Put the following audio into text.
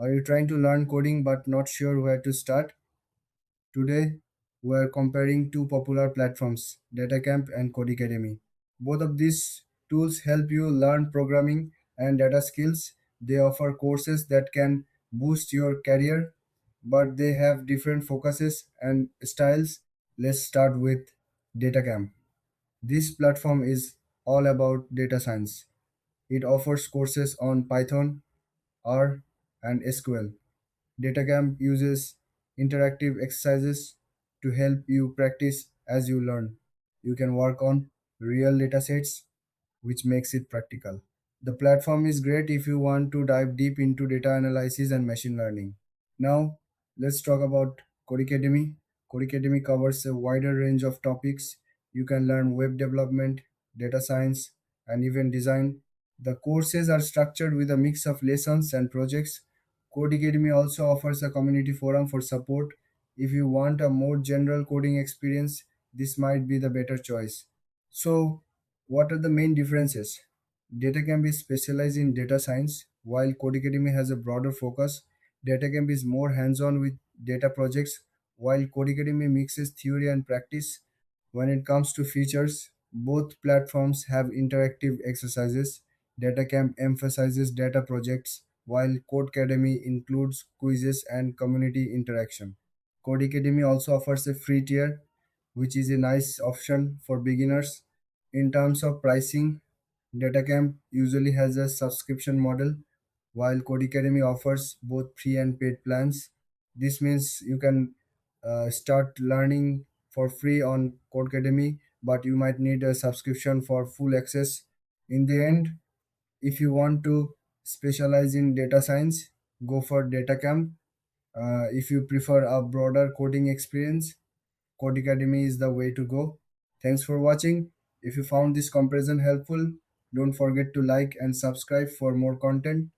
Are you trying to learn coding but not sure where to start? Today, we are comparing two popular platforms, Datacamp and Codecademy. Both of these tools help you learn programming and data skills. They offer courses that can boost your career, but they have different focuses and styles. Let's start with Datacamp. This platform is all about data science. It offers courses on Python, R, and SQL. Datacamp uses interactive exercises to help you practice as you learn. You can work on real datasets, which makes it practical. The platform is great if you want to dive deep into data analysis and machine learning. Now, let's talk about Codecademy. Codecademy covers a wider range of topics. You can learn web development, data science, and even design. The courses are structured with a mix of lessons and projects. Codecademy also offers a community forum for support. If you want a more general coding experience, this might be the better choice. So, what are the main differences? Datacamp is specialized in data science, while Codecademy has a broader focus. Datacamp is more hands-on with data projects, while Codecademy mixes theory and practice. When it comes to features, both platforms have interactive exercises. Datacamp emphasizes data projects, while Codecademy includes quizzes and community interaction. Codecademy also offers a free tier, which is a nice option for beginners. In terms of pricing, Datacamp usually has a subscription model, while Codecademy offers both free and paid plans. This means you can start learning for free on Codecademy, but you might need a subscription for full access. In the end, if you want to specialize in data science, go for Datacamp. If you prefer a broader coding experience, Codecademy is the way to go. Thanks for watching. If you found this comparison helpful, don't forget to like and subscribe for more content.